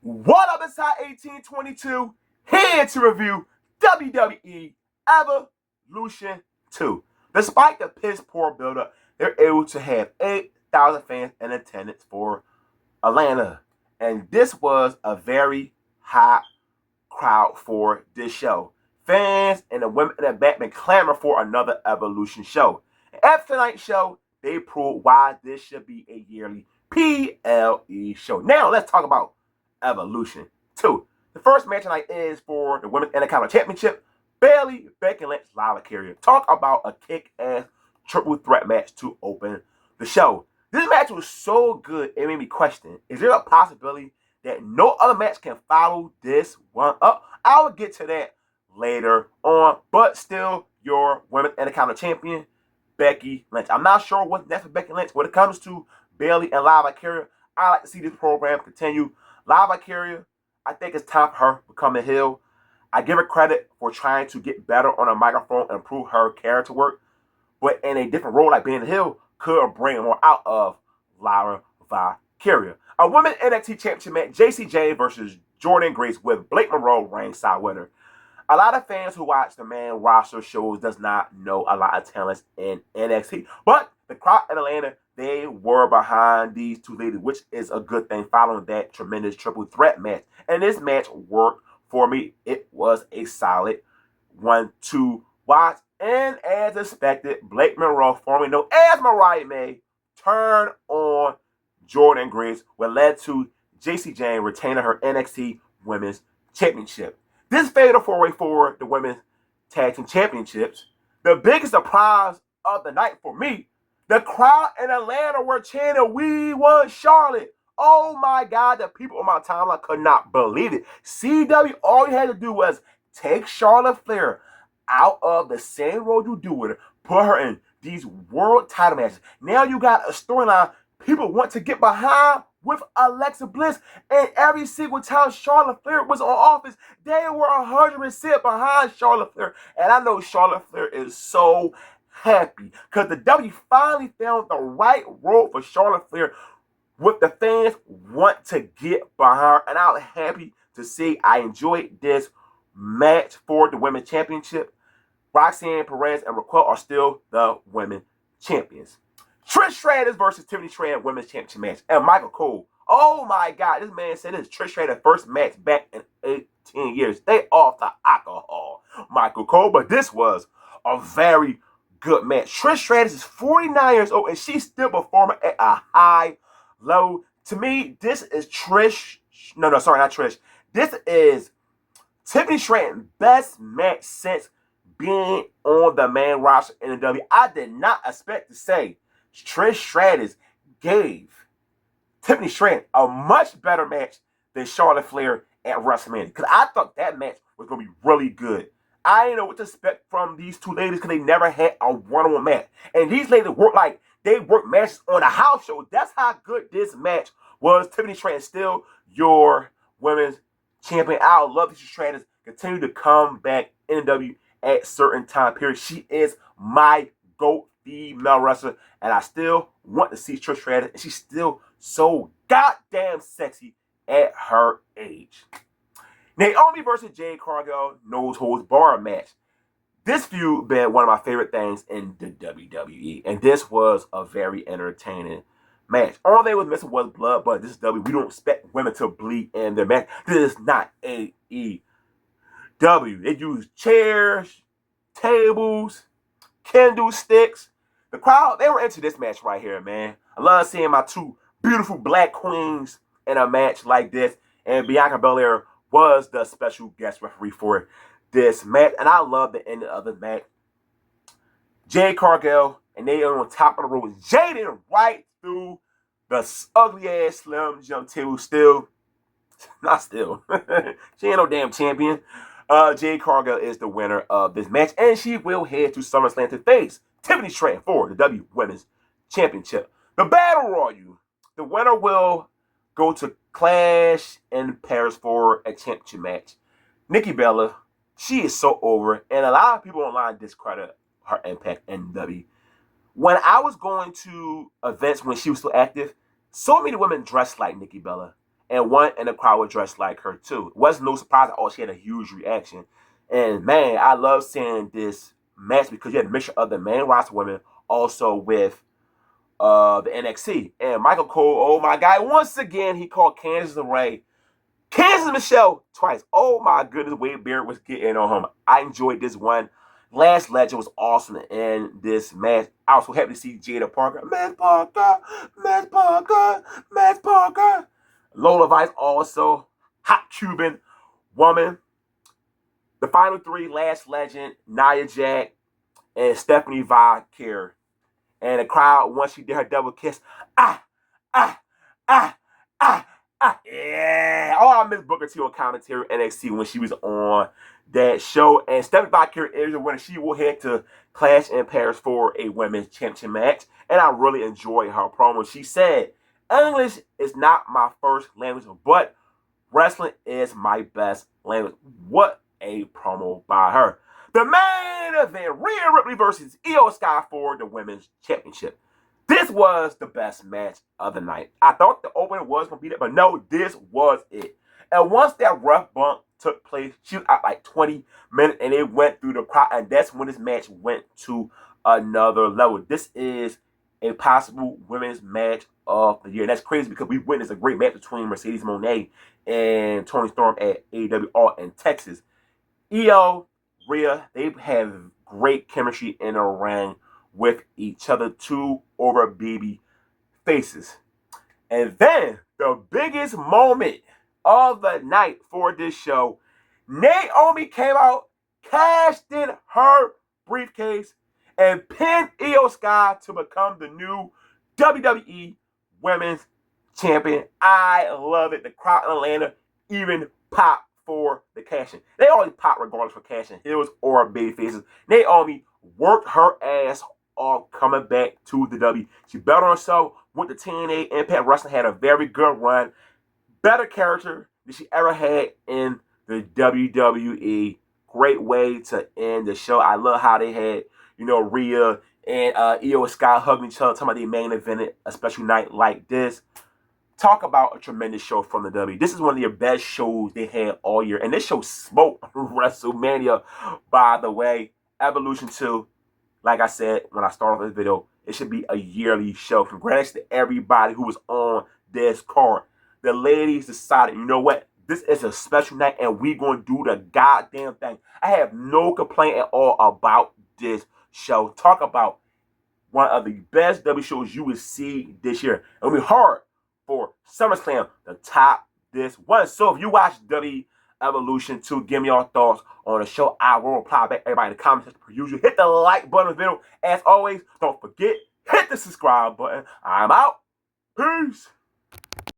What up, inside 1822? Here to review WWE Evolution 2. Despite the piss poor buildup, they're able to have 8,000 fans in attendance for Atlanta. And this was a very hot crowd for this show. Fans and the women in the back been clamoring for another Evolution show. And after tonight's show, they proved why this should be a yearly PLE show. Now, let's talk about Evolution 2. The first match tonight is for the Women's Intercontinental Championship. Bayley, Becky Lynch, Lila Carrier. Talk about a kick-ass triple threat match to open the show. This match was so good, it made me question, is there a possibility that no other match can follow this one up? I will get to that later on, but still your Women's Intercontinental Champion, Becky Lynch. I'm not sure what's next for Becky Lynch. When it comes to Bayley and Lila Carrier, I like to see this program continue. Lila Carrier, I think it's time for her to become a heel. I give her credit for trying to get better on a microphone and improve her character work, but in a different role like being a heel could bring more out of Lila Carrier. A Women's NXT Championship match, JC Jane versus Jordynne Grace with Blake Monroe ringside winner. A lot of fans who watch the main roster shows does not know a lot of talents in NXT, but the crowd in Atlanta, they were behind these two ladies, which is a good thing following that tremendous triple threat match. And this match worked for me. It was a solid one to watch. And as expected, Blake Monroe, formerly known as Mariah May, turned on Jordynne Grace, what led to JC Jane retaining her NXT Women's Championship. This fatal four-way for the Women's Tag Team Championships. The biggest surprise of the night for me, the crowd in Atlanta were chanting, "We want Charlotte." Oh my God, the people on my timeline could not believe it. CW, all you had to do was take Charlotte Flair out of the same road you do with her, put her in these world title matches. Now you got a storyline people want to get behind with Alexa Bliss, and every single time Charlotte Flair was on offense, they were 100% behind Charlotte Flair. And I know Charlotte Flair is so happy because the W finally found the right role for Charlotte Flair, what the fans want to get behind her. And I'm happy to see I enjoyed this match for the Women's Championship. Roxanne Perez and Raquel are still the Women's Champions. Trish Stratus versus Tiffany Stratton Women's Championship match. And Michael Cole. Oh my God, this man said this is Trish Stratus' first match back in 18 years. They off the alcohol, Michael Cole. But this was a very good match. Trish Stratus is 49 years old and she's still performing at a high level. To me, this is Trish. No, sorry, not Trish. This is Tiffany Stratton's best match since being on the main roster in the W. I did not expect to say Trish Stratus gave Tiffany Stratton a much better match than Charlotte Flair at WrestleMania. Because I thought that match was going to be really good. I didn't know what to expect from these two ladies because they never had a one-on-one match. And these ladies work like they work matches on a house show. That's how good this match was. Tiffany Stratton still your women's champion. I would love to see Stratus continue to come back in the W at certain time periods. She is my GOAT female wrestler, and I still want to see Trish Stratus, and she's still so goddamn sexy at her age. Naomi versus Jade Cargill nose holds bar match. This feud been one of my favorite things in the WWE, and this was a very entertaining match. All they was missing was blood, but this is W. We don't expect women to bleed in their match. This is not AEW. They use chairs, tables, kendo sticks. The crowd, they were into this match right here, man. I love seeing my two beautiful black queens in a match like this. And Bianca Belair was the special guest referee for this match. And I love the end of the match. Jade Cargill, and they are on top of the rope. Jaden right through the ugly-ass slim jump table. Still, not still. She ain't no damn champion. Jade Cargill is the winner of this match, and she will head to SummerSlam to face Tiffany Stratton for the W Women's Championship. The Battle Royal. The winner will go to Clash in Paris for a championship match. Nikki Bella, she is so over, and a lot of people online discredit her impact in W. When I was going to events when she was still active, so many women dressed like Nikki Bella. and one in the crowd was dressed like her too. It wasn't no surprise at all. She had a huge reaction. And man, I love seeing this match because you had a mixture of the main roster women also with the NXT. And Michael Cole, oh my God, once again he called Candice LeRae Kansas Michelle twice. Oh my goodness, Wade Barrett was getting on him. I enjoyed this one. Last Legend was awesome in this match. I was so happy to see Jada Parker. Miss Parker, Miss Parker, Miss Parker. Lola Vice also. Hot Cuban woman. The final three, Last Legend, Nia Jax, and Stephanie Valkyrie. And the crowd, once she did her double kiss, ah, ah, ah, ah, yeah. Oh, I miss Booker T on commentary NXT when she was on that show. And Stephanie Valkyrie is a winner. She will head to Clash in Paris for a women's championship match. And I really enjoyed her promo. She said, English is not my first language, but wrestling is my best language. What a promo by her. The main event, Rhea Ripley versus Io Sky for the women's championship. This was the best match of the night. I thought the opener was going to be it, but no, this was it. And once that rough bump took place, she was out like 20 minutes, and it went through the crowd, and that's when this match went to another level. This is a possible women's match of the year. And that's crazy because we witnessed a great match between Mercedes Moné and Toni Storm at AEW All in Texas. Io, Rhea, they have great chemistry in the ring with each other, two over baby faces. And then the biggest moment of the night for this show, Naomi came out, cashed in her briefcase, and pinned Io Sky to become the new WWE Women's Champion. I love it. The crowd in Atlanta even popped for the cash-in. They always pop regardless for cash-in heels or baby faces. Naomi worked her ass off coming back to the W. She bet on herself with the TNA Impact Wrestling, had a very good run. Better character than she ever had in the WWE. Great way to end the show. I love how they had, Rhea and Io Sky hugging each other, talking about they main evented a special night like this. Talk about a tremendous show from the W. This is one of their best shows they had all year. And this show smoked WrestleMania, by the way. Evolution 2, like I said when I started this video, it should be a yearly show. Congrats to everybody who was on this card. The ladies decided, you know what? This is a special night and we're going to do the goddamn thing. I have no complaint at all about this show. Talk about one of the best W shows you will see this year. It'll be hard for SummerSlam to top this one. So if you watch W Evolution 2, give me your thoughts on the show. I will reply back everybody in the comments per usual. Hit the like button on the video. As always, don't forget, hit the subscribe button. I'm out. Peace.